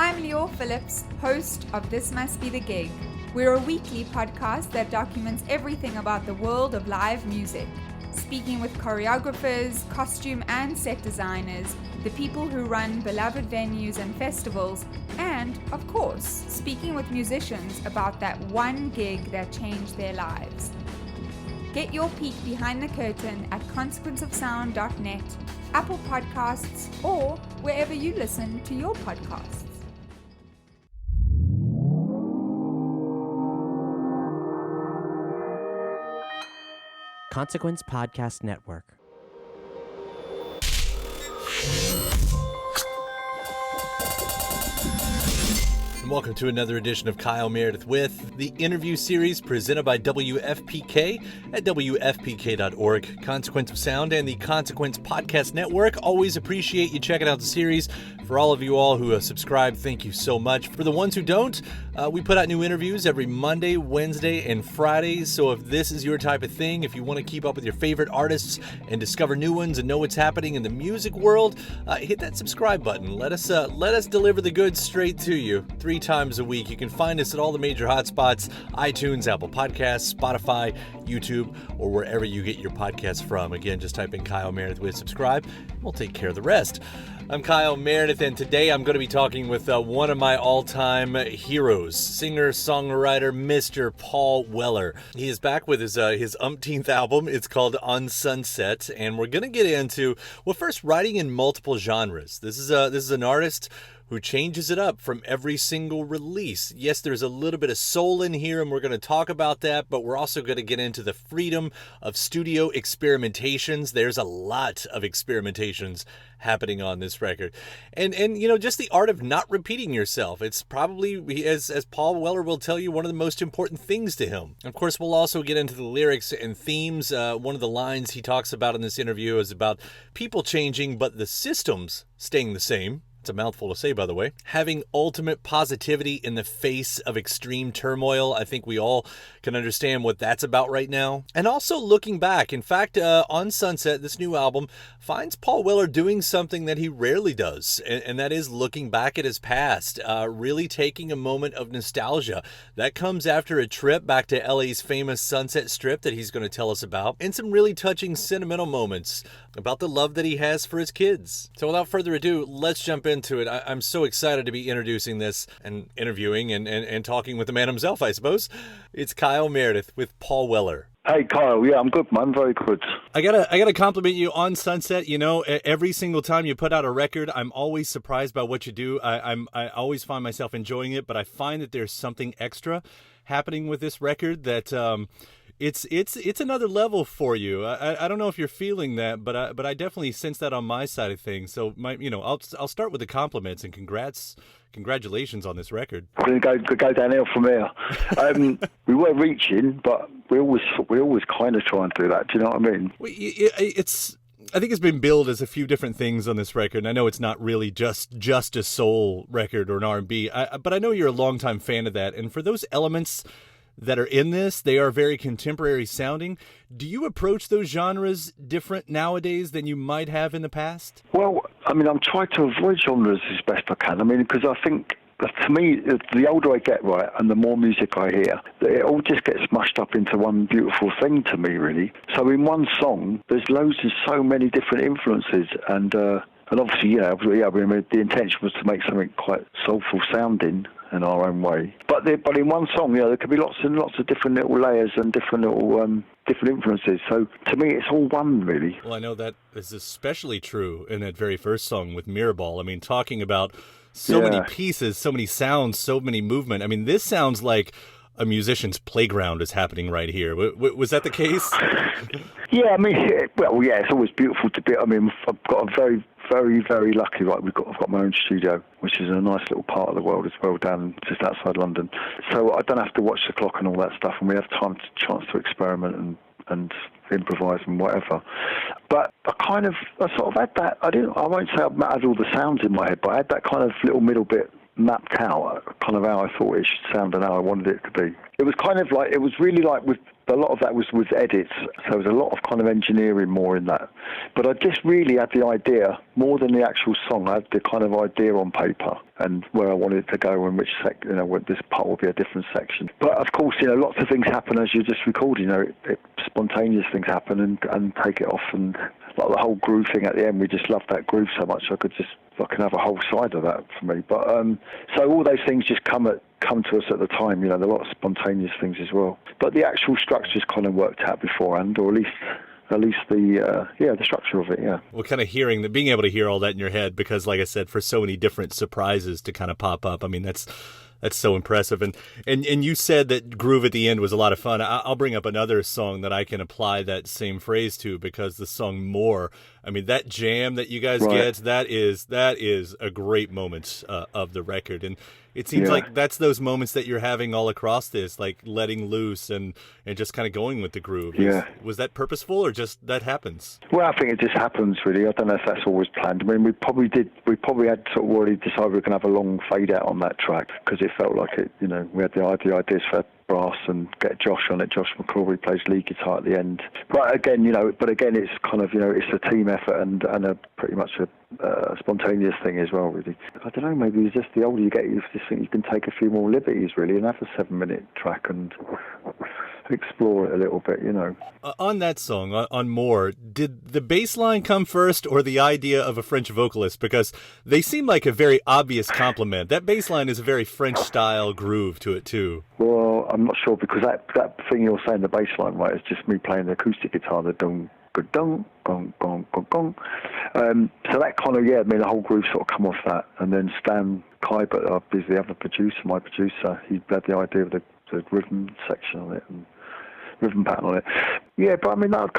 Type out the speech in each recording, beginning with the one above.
I'm Lior Phillips, host of This Must Be the Gig. We're a weekly podcast that documents everything about the world of live music, speaking with choreographers, costume and set designers, the people who run beloved venues and festivals, and, of course, speaking with musicians about that one gig that changed their lives. Get your peek behind the curtain at consequenceofsound.net, Apple Podcasts, or wherever you listen to your podcasts. Consequence Podcast Network. Welcome to another edition of Kyle Meredith with the interview series presented by WFPK at WFPK.org, Consequence of Sound, and the Consequence Podcast Network. Always appreciate you checking out the series. For all of you all who subscribe, thank you so much. For the ones who don't, we put out new interviews every Monday, Wednesday, and Friday. So if this is your type of thing, if you want to keep up with your favorite artists and discover new ones and know what's happening in the music world, hit that subscribe button. Let us deliver the goods straight to you 3 times a week. You can find us at all the major hotspots: iTunes, Apple Podcasts, Spotify, YouTube, or wherever you get your podcasts from. Again, just type in Kyle Meredith with subscribe. We'll take care of the rest. I'm Kyle Meredith, and today I'm going to be talking with one of my all-time heroes, singer-songwriter, Mr. Paul Weller. He is back with his umpteenth album. It's called On Sunset, and we're going to get into, well, first, writing in multiple genres. This is an artist who changes it up from every single release. Yes, there's a little bit of soul in here, and we're going to talk about that, but we're also going to get into the freedom of studio experimentations. There's a lot of experimentations happening on this record. And you know, just the art of not repeating yourself. It's probably, as Paul Weller will tell you, one of the most important things to him. Of course, we'll also get into the lyrics and themes. One of the lines he talks about in this interview is about people changing, but the systems staying the same. It's a mouthful to say, by the way. Having ultimate positivity in the face of extreme turmoil. I think we all can understand what that's about right now. And also looking back. In fact, On Sunset, this new album, finds Paul Weller doing something that he rarely does. And that is looking back at his past. Really taking a moment of nostalgia. That comes after a trip back to LA's famous Sunset Strip that he's going to tell us about. And some really touching sentimental moments about the love that he has for his kids. So without further ado, let's jump into it. I'm so excited to be introducing this and interviewing and talking with the man himself, I suppose. It's Kyle Meredith with Paul Weller. Hey, Kyle. Yeah, I'm good, man. Very good. I gotta compliment you on Sunset. You know, every single time you put out a record, I'm always surprised by what you do. I always find myself enjoying it, but I find that there's something extra happening with this record that it's another level for you. I don't know if you're feeling that, but I definitely sense that on my side of things. So I'll start with the compliments and congratulations on this record. We're going to go downhill from here. We were reaching, but we always kind of try and do that. Do you know what I mean? I think it's been billed as a few different things on this record, and I know it's not really just a soul record or an R&B, but I know you're a longtime fan of that. And for those elements that are in this, they are very contemporary sounding. Do you approach those genres different nowadays than you might have in the past? Well, I mean, I'm trying to avoid genres as best I can. I mean, because I think, to me, the older I get, right, and the more music I hear, it all just gets smashed up into one beautiful thing to me, really. So in one song, there's loads of so many different influences, and obviously, the intention was to make something quite soulful sounding in our own way. But in one song, there could be lots and lots of different little layers and different little different influences. So to me, it's all one, really. Well, I know that is especially true in that very first song with Mirrorball. I mean, talking about so many pieces, so many sounds, so many movement. I mean, this sounds like a musician's playground is happening right here. Was that the case? Yeah, I mean, it's always beautiful to be. I mean, I've got a very, very, very lucky. Right, I've got my own studio, which is a nice little part of the world as well, down just outside London. So I don't have to watch the clock and all that stuff, and we have chance to experiment and improvise and whatever. But I sort of had that. I won't say I've had all the sounds in my head, but I had that kind of little middle bit mapped out kind of how I thought it should sound and how I wanted it to be. It was kind of like, it was really like with a lot of that was edits, so there was a lot of kind of engineering more in that. But I just really had the idea, more than the actual song, I had the kind of idea on paper and where I wanted it to go and which where this part will be a different section. But of course, lots of things happen as you're just recording, spontaneous things happen and take it off, and like the whole groove thing at the end, we just loved that groove so much I could have a whole side of that for me. But so all those things just come to us at the time, there are a lot of spontaneous things as well. But the actual structure's kind of worked out beforehand, or at least the structure of it, yeah. Well, kind of being able to hear all that in your head, because like I said, for so many different surprises to kind of pop up, I mean, that's so impressive. And you said that groove at the end was a lot of fun. I'll bring up another song that I can apply that same phrase to, because the song More, I mean, that jam that you guys get, that is a great moment of the record. And it seems like that's those moments that you're having all across this, like letting loose and just kind of going with the groove. Yeah. Was that purposeful, or just that happens? Well, I think it just happens, really. I don't know if that's always planned. I mean, we probably had sort of already decided we were going to have a long fade out on that track, because it felt like it, we had the ideas for brass and get Josh on it. Josh McCrory plays lead guitar at the end. But again, it's kind of, it's a team effort and a pretty much a spontaneous thing as well, really. I don't know, maybe it's just the older you get, you just think you can take a few more liberties, really, and have a 7-minute track and explore it a little bit, On that song, on More, did the bass line come first, or the idea of a French vocalist? Because they seem like a very obvious compliment. That bass line is a very French-style groove to it, too. Well, I'm not sure, because that thing you're saying, the bass line, right, is just me playing the acoustic guitar, the dong, gong, gong, gong, gong, gong. So that kind of, the whole groove sort of come off that. And then Stan Kybert is the other producer, my producer. He had the idea of the rhythm section on it and rhythm pattern on it. Yeah, but I mean, I had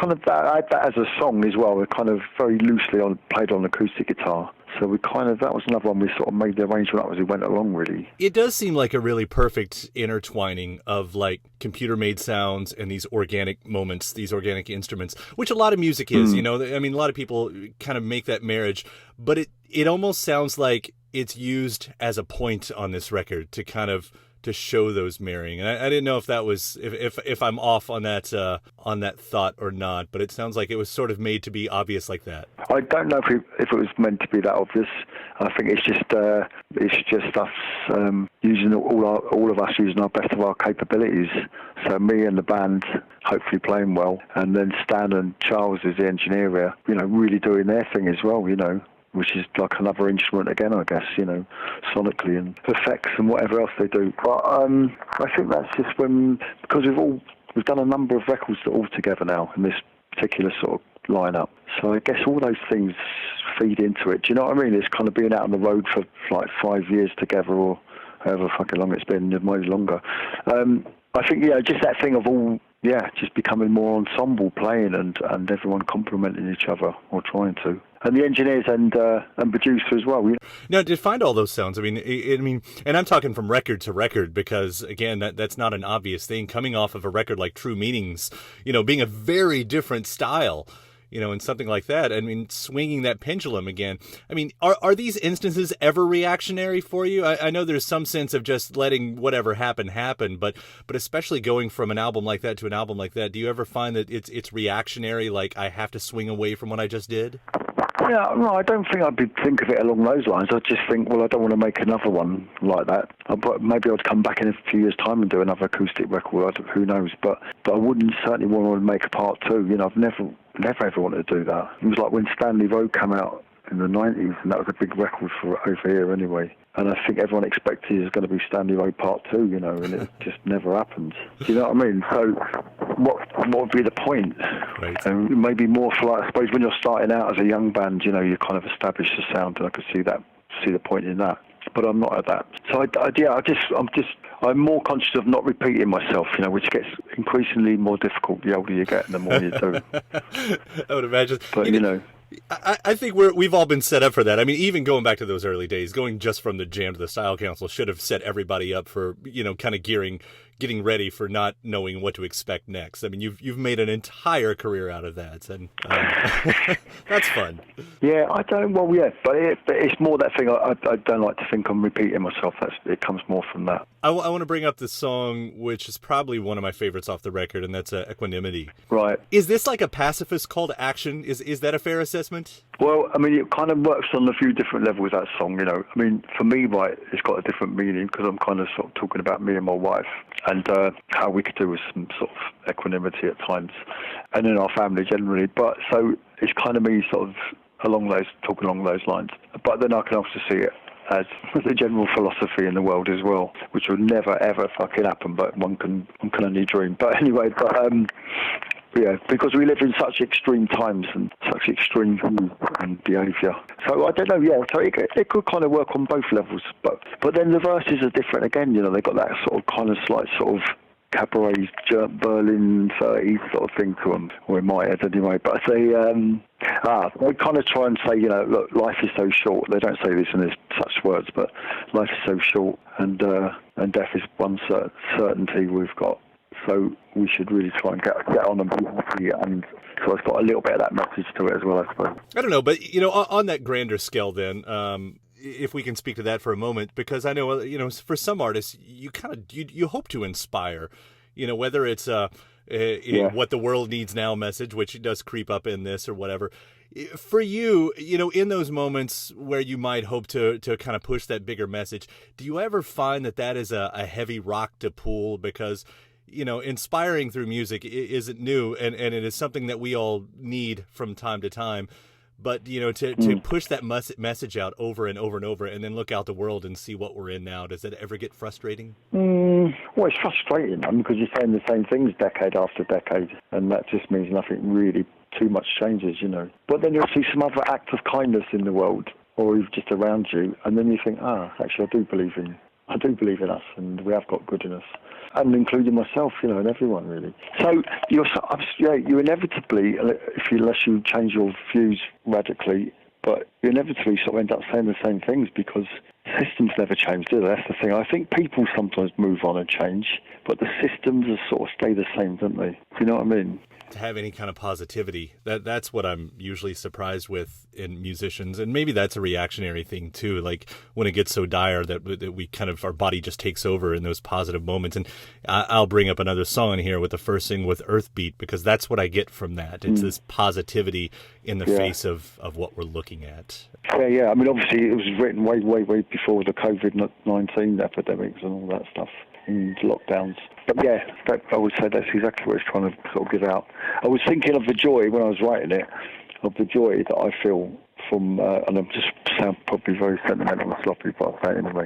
that as a song as well. We kind of very loosely played on acoustic guitar. So that was another one we sort of made the arrangement up as we went along, really. It does seem like a really perfect intertwining of like computer-made sounds and these organic moments, these organic instruments, which a lot of music is, I mean, a lot of people kind of make that marriage, but it almost sounds like it's used as a point on this record to kind of to show those marrying. And I didn't know if that was if I'm off on that thought or not, but it sounds like it was sort of made to be obvious like that. I don't know if it was meant to be that obvious. I think it's just us using all of us using our best of our capabilities. So me and the band hopefully playing well, and then Stan and Charles as the engineer here, really doing their thing as well, which is like another instrument again, I guess, sonically and effects and whatever else they do. But I think that's just because we've done a number of records all together now in this particular sort of lineup. So I guess all those things feed into it. Do you know what I mean? It's kind of being out on the road for like 5 years together, or however fucking long it's been, maybe longer. I think, just that thing of just becoming more ensemble playing and everyone complementing each other, or trying to. And the engineers and producer as well. Now, to find all those sounds, I mean, and I'm talking from record to record, because again, that's not an obvious thing. Coming off of a record like True Meanings, being a very different style, and something like that. I mean, swinging that pendulum again. I mean, are these instances ever reactionary for you? I know there's some sense of just letting whatever happen, but especially going from an album like that to an album like that, do you ever find that it's reactionary, like I have to swing away from what I just did? Yeah, no, I don't think I'd think of it along those lines. I just think, well, I don't want to make another one like that. Maybe I'd come back in a few years' time and do another acoustic record. Who knows? But I wouldn't certainly want to make a part two. I've never ever wanted to do that. It was like when Stanley Road came out in the 90s, and that was a big record for over here anyway. And I think everyone expected it was going to be Stanley Road Part 2, and it just never happened. Do you know what I mean? So what would be the point? Right. And maybe more for, like, I suppose when you're starting out as a young band, you kind of establish the sound, and I could see the point in that. But I'm not at that. So I'm more conscious of not repeating myself, which gets increasingly more difficult the older you get and the more you do. I would imagine. But, I think we've all been set up for that. I mean, even going back to those early days, going just from the jam to the Style Council should have set everybody up for, kind of gearing getting ready for not knowing what to expect next. I mean, you've made an entire career out of that, and that's fun. Yeah, I don't. Well, yeah, but it's more that thing. I don't like to think I'm repeating myself. It comes more from that. I want to bring up this song, which is probably one of my favorites off the record, and that's Equanimity. Right. Is this like a pacifist call to action? Is that a fair assessment? Well, I mean, it kind of works on a few different levels, that song, you know. I mean, for me, right, it's got a different meaning because I'm kind of sort of talking about me and my wife and how we could do with some sort of equanimity at times and in our family generally. But so it's kind of me sort of talking along those lines. But then I can also see it as the general philosophy in the world as well, which will never, ever fucking happen, but one can only dream. But anyway, yeah, because we live in such extreme times and such extreme views and behaviour. So I don't know, yeah, so it could kind of work on both levels. But then the verses are different again, you know, they've got that sort of kind of slight sort of cabaret Berlin 30s sort of thing to them, or in my head anyway. But they kind of try and say, you know, look, life is so short. They don't say this in such words, but life is so short, and death is one certainty we've got. So we should really try and get on and be happy, and so it's got a little bit of that message to it as well, I suppose. I don't know, but you know, on that grander scale, then, if we can speak to that for a moment, because I know, you know, for some artists, you hope to inspire, you know, whether it's what the world needs now message, which does creep up in this or whatever. For you, you know, in those moments where you might hope to kind of push that bigger message, do you ever find that is a heavy rock to pull? Because, you know, inspiring through music isn't new, and it is something that we all need from time to time. But, you know, to push that message out over and over and over and then look out the world and see what we're in now, does it ever get frustrating? Well, it's frustrating, because you're saying the same things decade after decade, and that just means nothing really too much changes, you know. But then you'll see some other act of kindness in the world, or just around you, and then you think, actually, I do believe in us, and we have got good in us. And including myself, you know, and everyone really. So you inevitably, unless you change your views radically, but you inevitably sort of end up saying the same things because systems never change, do they? That's the thing. I think people sometimes move on and change, but the systems sort of stay the same, don't they? Do you know what I mean? To have any kind of positivity, that's what I'm usually surprised with in musicians, and maybe that's a reactionary thing too, like when it gets so dire that we kind of, our body just takes over in those positive moments. And I'll bring up another song here with the first thing with Earthbeat, because that's what I get from that. It's this positivity in the face of what we're looking at. Yeah, I mean, obviously it was written way before the COVID-19 epidemics and all that stuff and lockdowns. But yeah, I would say that's exactly what it's trying to sort of give out. I was thinking of the joy when I was writing it, of the joy that I feel from, and I'm just sound probably very sentimental and sloppy, but I'll say it anyway.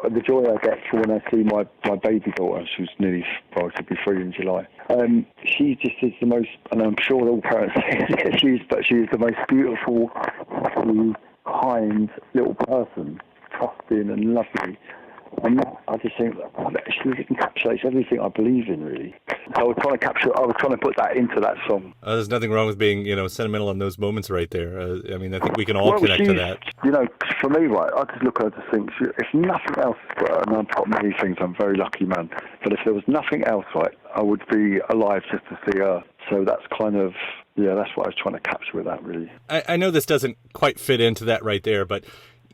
The joy I get from when I see my baby daughter, who's nearly, to be 3 in July. She just is the most, and I'm sure all parents say it, but she is the most beautiful, kind little person, trusting and lovely. And I just think she encapsulates everything I believe in, really. So I was trying to put that into that song. There's nothing wrong with being, you know, sentimental in those moments right there. I mean, I think we can all connect to that. You know, for me, right, I just look at her and think, if nothing else, and I've got many things, I'm a very lucky man, but if there was nothing else, right, I would be alive just to see her. So that's kind of, that's what I was trying to capture with that, really. I know this doesn't quite fit into that right there, but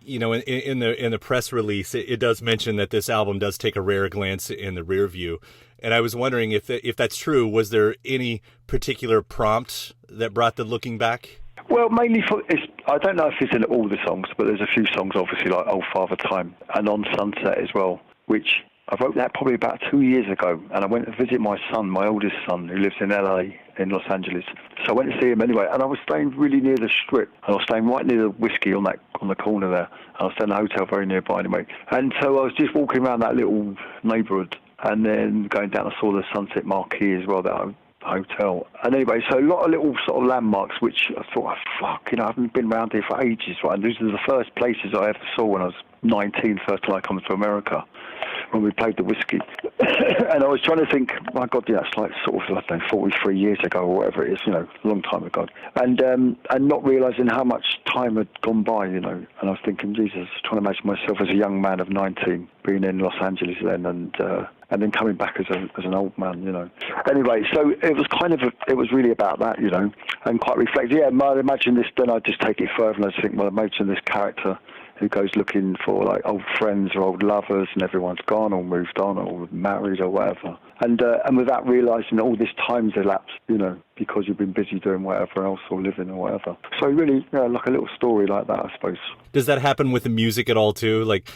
you know, in the press release, it does mention that this album does take a rare glance in the rear view. And I was wondering if that's true, was there any particular prompt that brought the looking back? Well, mainly I don't know if it's in all the songs, but there's a few songs, obviously, like Old Father Time and On Sunset as well, which I wrote that probably about 2 years ago. And I went to visit my son, my oldest son, who lives in LA, in Los Angeles. So I went to see him anyway, and I was staying really near the Strip. And I was staying right near the Whiskey on the corner there. I was staying in a hotel very nearby anyway. And so I was just walking around that little neighbourhood, and then going down, I saw the Sunset Marquee as well, that hotel. And anyway, so a lot of little sort of landmarks, which I thought, I haven't been around here for ages, right? And these are the first places I ever saw when I was 19, first time I come to America. when we played the Whiskey. And I was trying to think, my God, yeah, it's like sort of, I don't know, 43 years ago or whatever it is, you know, a long time ago. And not realising how much time had gone by, you know. And I was thinking, Jesus, trying to imagine myself as a young man of 19 being in Los Angeles then and then coming back as an old man, you know. Anyway, so it was it was really about that, you know, and quite reflective. Yeah, I imagine this, then I just take it further and I just think, well, imagine this character who goes looking for like old friends or old lovers and everyone's gone or moved on or married or whatever. And without realising all this time's elapsed, you know, because you've been busy doing whatever else or living or whatever. So really, yeah, like a little story like that, I suppose. Does that happen with the music at all too? Like,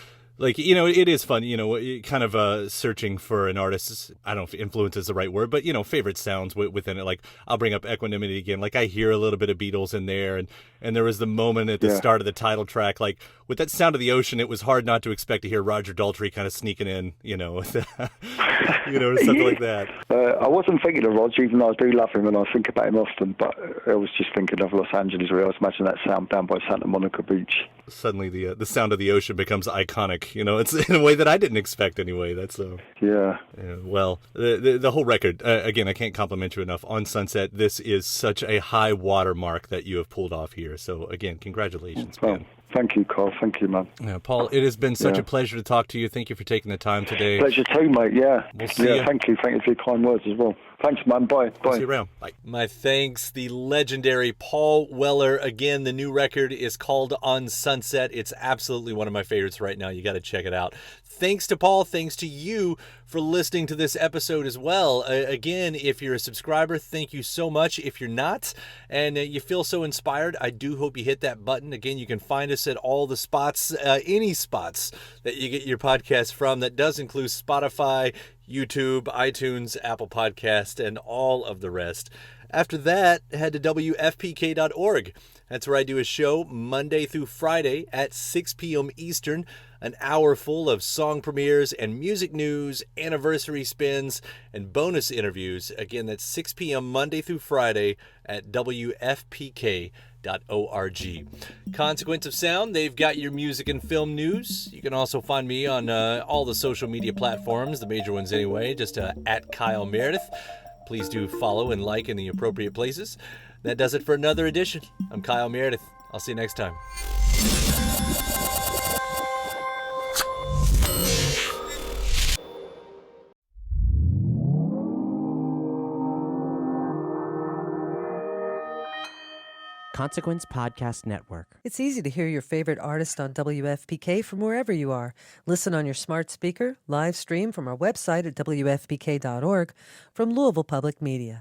you know, it is fun, you know, kind of searching for an artist's, I don't know if influence is the right word, but, you know, favorite sounds within it. Like, I'll bring up Equanimity again. Like, I hear a little bit of Beatles in there, and there was the moment at the start of the title track, like, with that Sound of the Ocean, it was hard not to expect to hear Roger Daltrey kind of sneaking in, you know, with you know, or something like that. I wasn't thinking of Roger, even though I do love him and I think about him often, but I was just thinking of Los Angeles, where I was imagining that sound down by Santa Monica Beach. Suddenly the Sound of the Ocean becomes iconic, you know, it's in a way that I didn't expect anyway. That's yeah. Well, the whole record, again, I can't compliment you enough on Sunset. This is such a high watermark that you have pulled off here. So again, congratulations, man. Thank you, Carl. Thank you, man. Yeah, Paul, it has been such a pleasure to talk to you. Thank you for taking the time today. Pleasure too, mate. Yeah. We'll see you. Thank you. Thank you for your kind words as well. Thanks, man. Bye. See you around. Bye. My thanks, the legendary Paul Weller. Again, the new record is called On Sunset. It's absolutely one of my favorites right now. You got to check it out. Thanks to Paul. Thanks to you for listening to this episode as well. Again, if you're a subscriber, thank you so much. If you're not, and you feel so inspired, I do hope you hit that button. Again, you can find us at all the spots, any spots that you get your podcast from. That does include Spotify, YouTube, iTunes, Apple Podcast, and all of the rest. After that, head to WFPK.org. That's where I do a show Monday through Friday at 6 p.m. Eastern, an hour full of song premieres and music news, anniversary spins, and bonus interviews. Again, that's 6 p.m. Monday through Friday at WFPK.org. Consequence of Sound, they've got your music and film news. You can also find me on all the social media platforms, the major ones anyway, just at Kyle Meredith. Please do follow and like in the appropriate places. That does it for another edition. I'm Kyle Meredith. I'll see you next time. Consequence Podcast Network. It's easy to hear your favorite artist on WFPK from wherever you are. Listen on your smart speaker, live stream from our website at WFPK.org from Louisville Public Media.